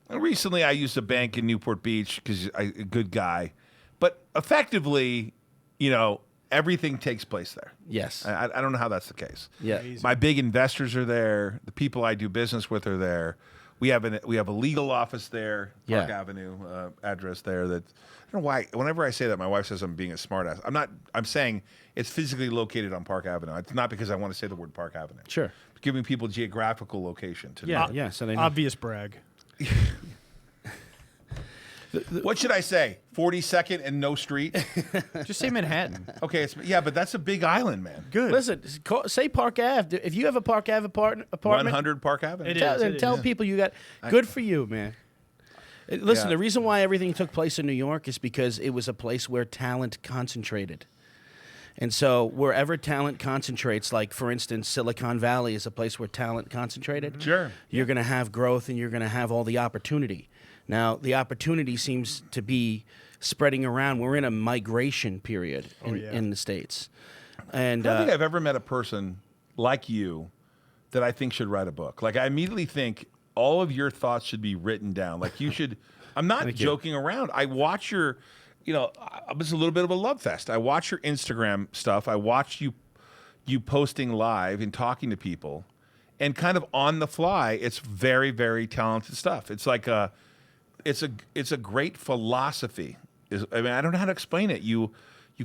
recently I used a bank in Newport Beach because a good guy, but effectively, you know, everything takes place there. Yes. I don't know how that's the case. Yeah. My big investors are there. The people I do business with are there. We have a legal office there, Park Yeah. Avenue address there. That I don't know why. Whenever I say that, my wife says I'm being a smartass. I'm not. I'm saying it's physically located on Park Avenue. It's not because I want to say the word Park Avenue. Sure. Giving people geographical location to Yeah, know. yeah. So they know. Obvious brag. What should I say? 42nd and no street. Just say Manhattan. Okay, but that's a big island, man. Good. Listen, say Park Ave. If you have a Park Ave apartment, 100 Park Avenue. It tell, is. tell people you got. Good for you, man. Listen, Yeah. the reason why everything took place in New York is because it was a place where talent concentrated. And so wherever talent concentrates, like, for instance, Silicon Valley is a place where talent concentrated. Sure. You're going to have growth and you're going to have all the opportunity. Now, the opportunity seems to be spreading around. We're in a migration period in the States. And I don't think I've ever met a person like you that I think should write a book. Like, I immediately think all of your thoughts should be written down. Like, you should. I'm not joking around. I watch your, it's a little bit of a love fest. I watch your Instagram stuff. I watch you posting live and talking to people, and kind of on the fly. It's very, very talented stuff. It's like it's a great philosophy. I don't know how to explain it. You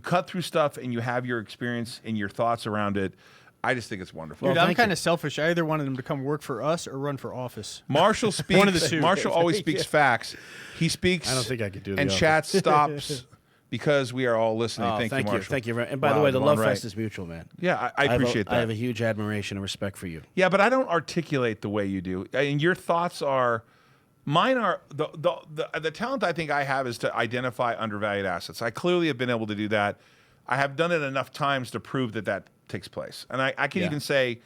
cut through stuff and you have your experience and your thoughts around it. I just think it's wonderful. Dude, Well, I'm thank kind you. of selfish. I either wanted him to come work for us or run for office. Marshall speaks. One of the two. Marshall always speaks facts. He speaks. I don't think I could do the And office. chat stops because we are all listening. Oh, Thank you, Marshall. Thank you. And by Wow, the way, the I'm love right. fest is mutual, man. Yeah, I appreciate that. I have a huge admiration and respect for you. Yeah, but I don't articulate the way you do. And your thoughts are, mine are the talent I think I have is to identify undervalued assets. I clearly have been able to do that. I have done it enough times to prove that takes place. And I can even say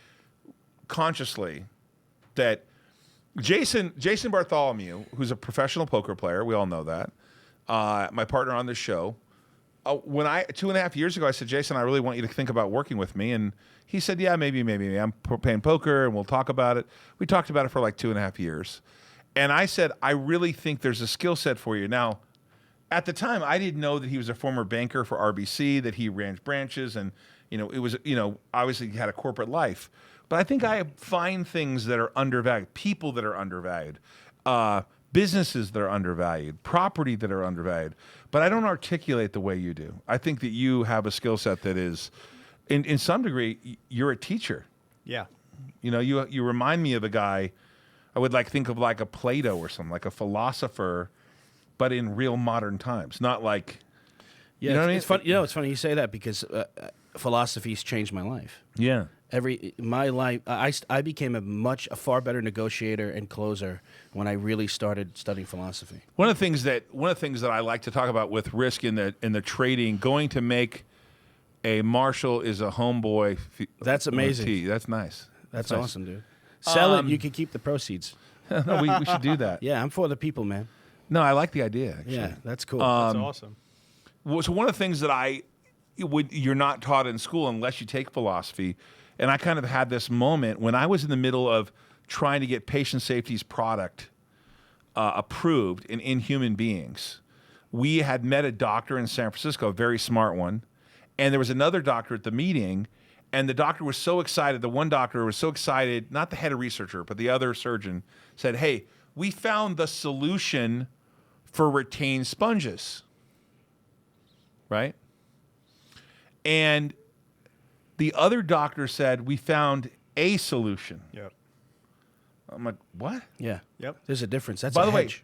consciously that Jason Bartholomew, who's a professional poker player, we all know that, my partner on this show, when 2.5 years ago, I said, Jason, I really want you to think about working with me. And he said, yeah, maybe. I'm playing poker and we'll talk about it. We talked about it for like 2.5 years. And I said, I really think there's a skill set for you. Now, at the time, I didn't know that he was a former banker for RBC, that he ran branches, and it was obviously he had a corporate life. But I think I find things that are undervalued, people that are undervalued, businesses that are undervalued, property that are undervalued. But I don't articulate the way you do. I think that you have a skill set that is, in some degree, you're a teacher. Yeah. You remind me of a guy. I would think of like a Plato or something, like a philosopher, but in real modern times, not like. Yeah, you know what I mean? It's funny. It's funny you say that because philosophy's changed my life. Yeah. My life, I became a far better negotiator and closer when I really started studying philosophy. One of the things that I like to talk about with risk in the trading, going to make a Marshall is a homeboy. That's amazing. Tee. That's nice. That's nice. awesome, dude. Sell it. You can keep the proceeds. No, we should do that. Yeah, I'm for the people, man. No, I like the idea. Actually. Yeah, that's cool. That's awesome. Well, so one of the things that you're not taught in school unless you take philosophy, and I kind of had this moment when I was in the middle of trying to get patient safety's product approved in human beings. We had met a doctor in San Francisco, a very smart one, and there was another doctor at the meeting, and the doctor was so excited. The one doctor was so excited, not the head of researcher, but the other surgeon said, "Hey, we found the solution for retained sponges." Right? And the other doctor said, "We found a solution." Yep. I'm like, "What?" Yeah. Yep. There's a difference. That's By a the way, hedge.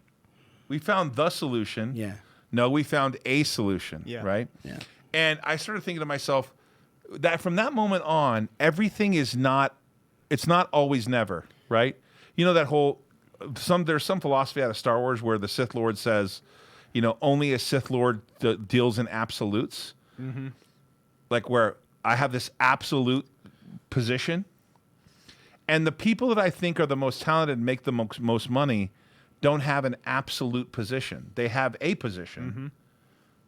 we found the solution. Yeah. No, we found a solution. Yeah. Right? Yeah. And I started thinking to myself that from that moment on, everything is not, it's not always never, right? You know, that whole, there's some philosophy out of Star Wars where the Sith Lord says, you know, only a Sith Lord deals in absolutes. Mm-hmm. Like where I have this absolute position. And the people that I think are the most talented and make the most money don't have an absolute position. They have a position,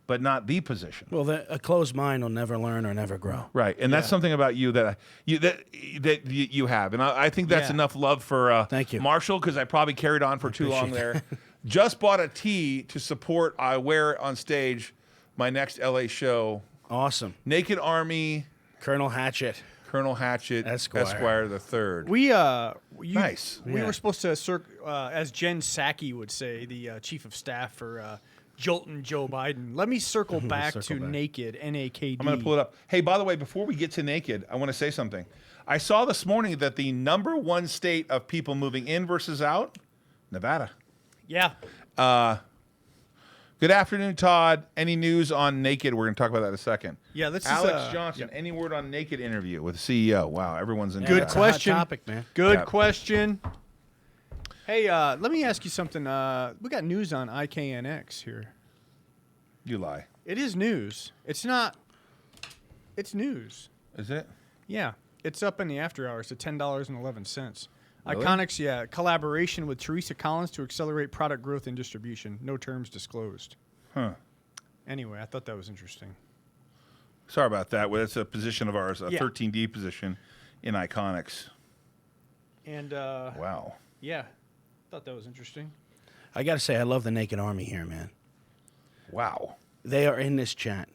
but not the position. Well, a closed mind will never learn or never grow. Right, and that's something about you that you have, and I think that's enough love for Thank you. Marshall, because I probably carried on for too long there. Just bought a tee to support. I wear it on stage, my next LA show. Awesome. Naked Army, Colonel Hatchet. Colonel Hatchet, Esquire the third. Nice. We Yeah. were supposed to, as Jen Psaki would say, the chief of staff for Jolton Joe Biden. Let me circle back to Naked, NAKD. I'm going to pull it up. Hey, by the way, before we get to Naked, I want to say something. I saw this morning that the number one state of people moving in versus out, Nevada. Yeah. Good afternoon, Todd. Any news on Naked? We're going to talk about that in a second. Yeah, this Alex is Johnson. Any word on Naked interview with CEO? Wow, everyone's in. Good That's a hot question. topic, man. Good Yeah. question. Hey, let me ask you something. We got news on IKNX here. You lie. It is news. It's not. It's news. Is it? Yeah, it's up in the after hours at $10.11. Really? Iconics, collaboration with Teresa Collins to accelerate product growth and distribution. No terms disclosed. Huh. Anyway, I thought that was interesting. Sorry about that. Well, that's a position of ours, a Yeah. 13D position in Iconics. And Wow. yeah, thought that was interesting. I got to say, I love the Naked Army here, man. Wow. They are in this chat.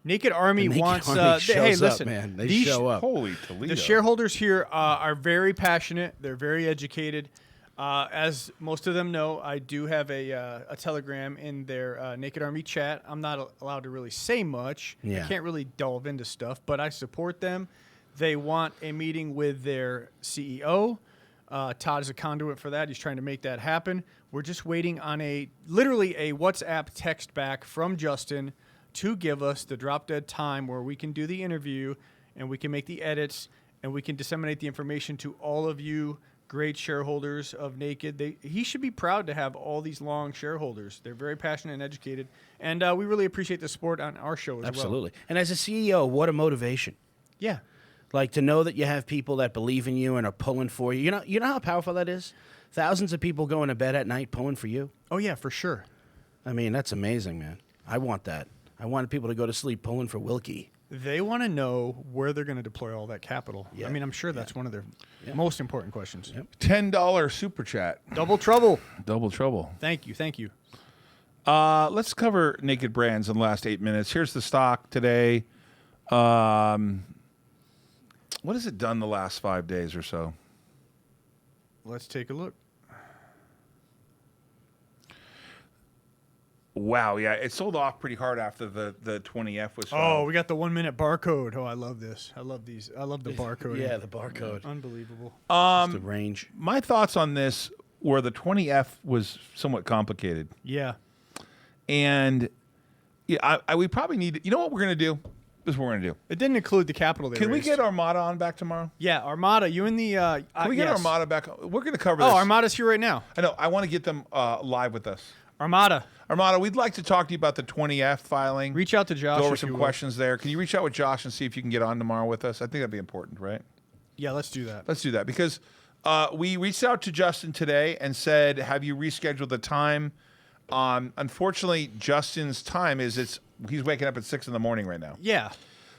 Naked Army The Naked wants. Army Hey, shows up, listen, man. They these show up. Holy Toledo. The shareholders here are very passionate. They're very educated. As most of them know, I do have a Telegram in their Naked Army chat. I'm not allowed to really say much. Yeah. I can't really delve into stuff, but I support them. They want a meeting with their CEO. Todd is a conduit for that. He's trying to make that happen. We're just waiting on literally a WhatsApp text back from Justin to give us the drop dead time where we can do the interview and we can make the edits and we can disseminate the information to all of you great shareholders of Naked. He should be proud to have all these long shareholders. They're very passionate and educated, and we really appreciate the support on our show as well. Absolutely. And as a CEO, what a motivation. Yeah. Like to know that you have people that believe in you and are pulling for you. You know how powerful that is? Thousands of people going to bed at night pulling for you. Oh, yeah, for sure. I mean, that's amazing, man. I want that. I want people to go to sleep pulling for Wilkie. They want to know where they're going to deploy all that capital. Yeah. I mean, I'm sure that's one of their most important questions. Yep. $10 super chat. Double trouble. Double trouble. Thank you. Thank you. Let's cover Naked Brands in the last 8 minutes. Here's the stock today. What has it done the last 5 days or so? Let's take a look. Wow, yeah, it sold off pretty hard after the 20F was Oh, filed. we got the 1 minute barcode. Oh, I love this. I love these. I love the barcode. Yeah, the barcode. Unbelievable. Just the range. My thoughts on this were the 20F was somewhat complicated. Yeah. And yeah, we probably need, you know what we're going to do? This is what we're going to do. It didn't include the capital they Can we raised. get Armada on back tomorrow? Yeah, Armada, you in the... Can we get yes. Armada back? We're going to cover Oh, this. Armada's here right now. I know. I want to get them live with us. Armada. Armada, we'd like to talk to you about the 20F filing. Reach out to Josh. Go over if some you will. questions there. Can you reach out with Josh and see if you can get on tomorrow with us? I think that'd be important, right? Yeah, let's do that. Let's do that because we reached out to Justin today and said, have you rescheduled the time? Unfortunately, Justin's time he's waking up at 6 in the morning right now. Yeah.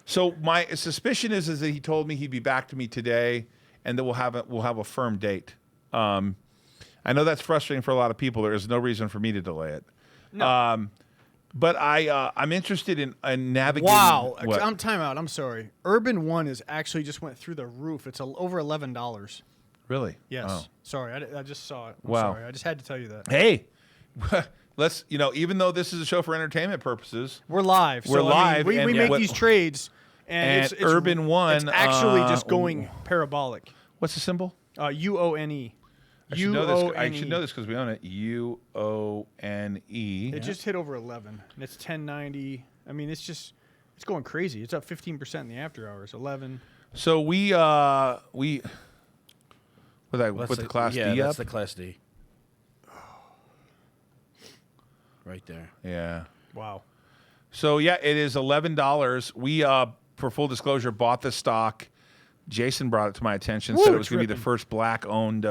So my suspicion is that he told me he'd be back to me today, and that we'll have a firm date. I know that's frustrating for a lot of people. There is no reason for me to delay it. No. But I'm interested in navigating. Wow. What? I'm time out. I'm sorry. Urban One is actually just went through the roof. It's over $11. Really? Yes. Oh. Sorry. I just saw it. I'm Wow. sorry. I just had to tell you that. Hey, let's even though this is a show for entertainment purposes, We're live. We're so, I mean, live, we and make what- these trades, and it's Urban One, It's actually just going parabolic. what's the symbol? UONE. I should know this. I should know this because we own it. UONE. It just hit over 11, and it's 1090. I mean, it's going crazy. It's up 15% in the after hours. 11. So we with the Class yeah, D that's up. the Class D. Right there. Yeah. Wow. So yeah, it is $11. We for full disclosure bought the stock. Jason brought it to my attention. Woo, Said it was it's going to be the ripping. first black-owned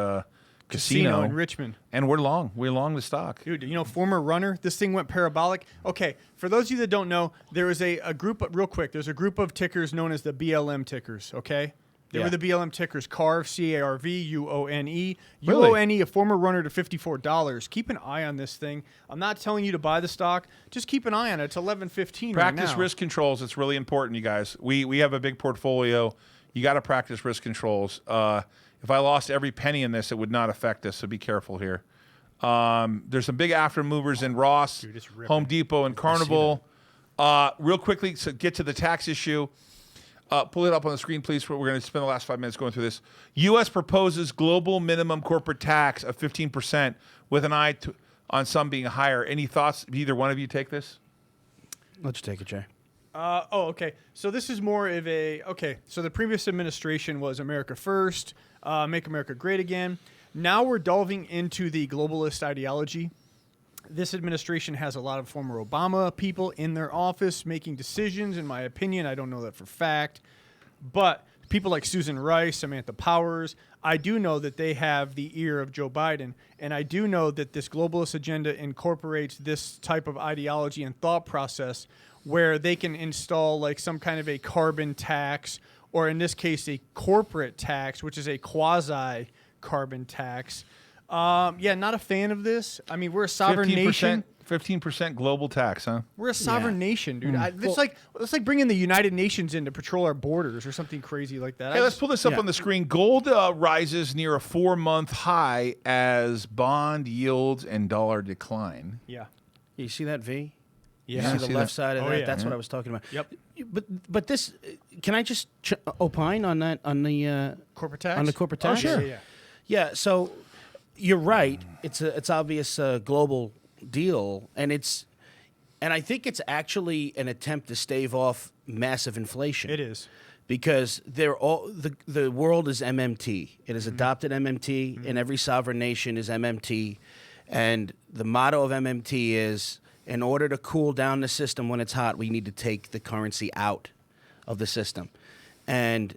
casino in Richmond. and we're long. We're long the stock. Dude, former runner, this thing went parabolic. Okay, for those of you that don't know, there is a group, real quick, there's a group of tickers known as the BLM tickers, okay? They were the BLM tickers, CARV, C-A-R-V, U-O-N-E. Really? U-O-N-E, a former runner to $54. Keep an eye on this thing. I'm not telling you to buy the stock. Just keep an eye on it. It's $11.15 right now. Practice risk controls. It's really important, you guys. We have a big portfolio. You got to practice risk controls. If I lost every penny in this, it would not affect us, so be careful here. There's some big after movers in Ross, Dude, it's ripping. Home Depot, and Carnival. Real quickly, to get to the tax issue, pull it up on the screen, please. We're going to spend the last 5 minutes going through this. U.S. proposes global minimum corporate tax of 15% with an eye on some being higher. Any thoughts? Either one of you take this? Let's take it, Jay. Okay. So this is more of so the previous administration was America First, Make America Great Again. Now we're delving into the globalist ideology. This administration has a lot of former Obama people in their office making decisions, in my opinion. I don't know that for fact. But people like Susan Rice, Samantha Powers, I do know that they have the ear of Joe Biden. And I do know that this globalist agenda incorporates this type of ideology and thought process where they can install like some kind of a carbon tax, or in this case, a corporate tax, which is a quasi-carbon tax. Not a fan of this. I mean, we're a sovereign nation. 15% global tax, huh? We're a sovereign nation, dude. It's like bringing the United Nations in to patrol our borders or something crazy like that. Hey, let's pull this up on the screen. Gold rises near a 4-month high as bond yields and dollar decline. Yeah. You see that V? Yeah. You I see see the left that. side of Oh, that? yeah. That's what I was talking about. Yep. But this, can I just opine on that, on the Corporate tax? on the corporate Oh, tax? sure. Yeah. Yeah, so you're right. It's obvious global deal, and I think it's actually an attempt to stave off massive inflation. It is. Because the world is MMT. It has adopted MMT, and every sovereign nation is MMT. And the motto of MMT is, in order to cool down the system when it's hot, we need to take the currency out of the system. And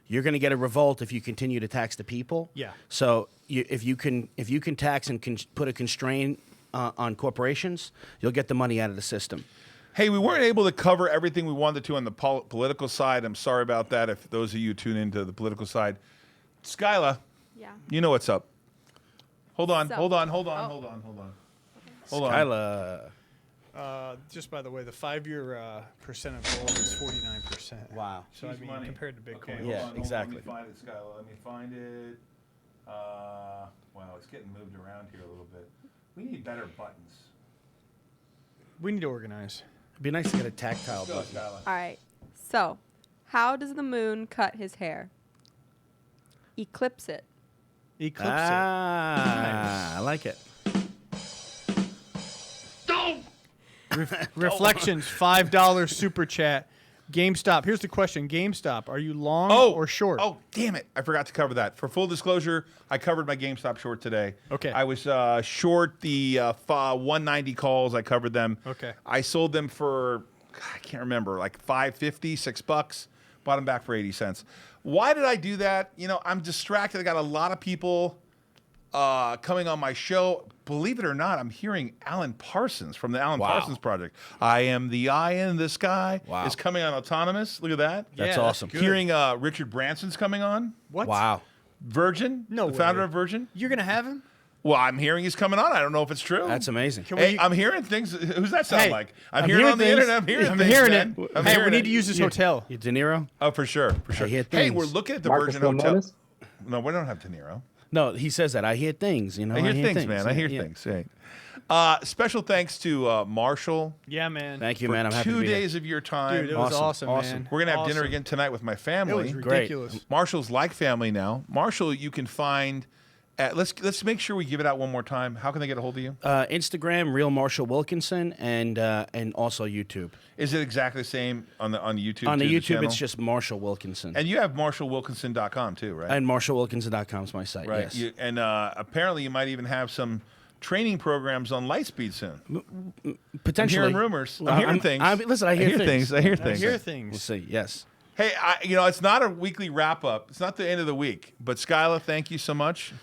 you're going to get a revolt if you continue to tax the people. Yeah. So if you can tax and put a constraint on corporations, you'll get the money out of the system. Hey, we weren't able to cover everything we wanted to on the political side. I'm sorry about that if those of you tune into the political side. Skyla, Yeah. you know what's up. Hold on. So- Hold on. Skyla. Just by the way, the 5-year percent of gold is 49%. Wow. So, I mean, compared to Bitcoin. Okay, Yeah, hold on, exactly. Let me find it, Skyla. Let me find it. Wow, it's getting moved around here a little bit. We need better buttons. We need to organize. It'd be nice to get a tactile Go, button. Skyla. All right. So, how does the moon cut his hair? Eclipse it. Eclipse I like it. it. Reflections, $5 super chat. GameStop. Here's the question. GameStop, are you long or short? Oh, damn it. I forgot to cover that. For full disclosure, I covered my GameStop short today. Okay. I was short the 190 calls. I covered them. Okay. I sold them for, I can't remember, like $5.50, $6. Bought them back for 80 cents. Why did I do that? You know, I'm distracted. I got a lot of people coming on my show. Believe it or not, I'm hearing Alan Parsons from the Alan Parsons Project. I am the eye in the sky. Wow. Is coming on Autonomous. Look at that. That's Yeah, awesome. good. Hearing Richard Branson's coming on. What? Wow. Virgin. No The founder way. of Virgin. You're going to have him? Well, I'm hearing he's coming on. I don't know if it's true. That's amazing. Can Hey, we- I'm hearing things. Who's that sound Hey, like? I'm hearing on the things. internet. I'm hearing I'm things, hearing man. it. I'm Hey, hearing we need it. to use this hotel. You De Niro? Oh, for sure. For sure. hear Hey, things. we're looking at the Marcus Virgin Hotel. Lemonis? No, we don't have De Niro. No, he says that. I hear things, you know. I hear things, man. I hear Yeah. things. Hey. Special thanks to Marshall. Yeah, man. Thank you, for man. I'm happy to 2 be here. days of your time. Dude, it was Awesome, awesome, awesome. man. We're going to have dinner Awesome. again tonight with my It family. was ridiculous. Marshall's like family now. Marshall, you can find at, let's make sure we give it out one more time. How can they get a hold of you? Instagram, Real Marshall Wilkinson, and also YouTube. Is it exactly the same on the YouTube? On the too, YouTube, channel? it's just Marshall Wilkinson. And you have MarshallWilkinson.com too, right? And MarshallWilkinson.com is my site, right. yes. You, and apparently you might even have some training programs on Lightspeed soon. Potentially. I'm hearing rumors. I'm hearing things. Listen, I hear things. I hear I things. hear We'll things. see, yes. Hey, it's not a weekly wrap up. It's not the end of the week. But Skyla, thank you so much.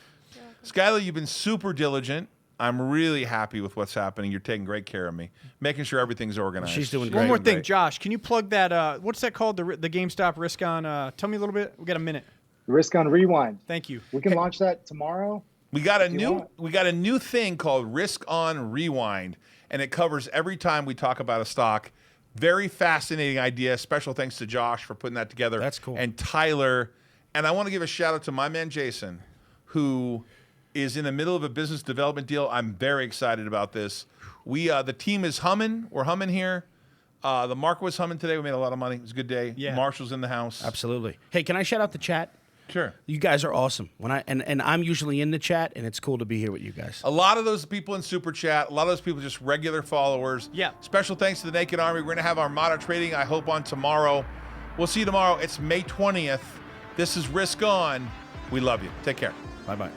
Skyla, you've been super diligent. I'm really happy with what's happening. You're taking great care of me, making sure everything's organized. She's doing One great. more thing, Great. Josh. Can you plug that? What's that called? The GameStop risk on? Tell me a little bit. We got a minute. Risk on Rewind. Thank you. We can launch that tomorrow. We got a you new want. we got a new thing called Risk on Rewind, and it covers every time we talk about a stock. Very fascinating idea. Special thanks to Josh for putting that together. That's cool. And Tyler. And I want to give a shout out to my man Jason, who is in the middle of a business development deal. I'm very excited about this. We the team is humming. We're humming here. The market was humming today. We made a lot of money. It was a good day. Yeah. Marshall's in the house. Absolutely. Hey, can I shout out the chat? Sure. You guys are awesome. And I'm usually in the chat, and it's cool to be here with you guys. A lot of those people in Super Chat, a lot of those people just regular followers. Yeah. Special thanks to the Naked Army. We're going to have our Armada trading, I hope, on tomorrow. We'll see you tomorrow. It's May 20th. This is Risk On. We love you. Take care. Bye-bye.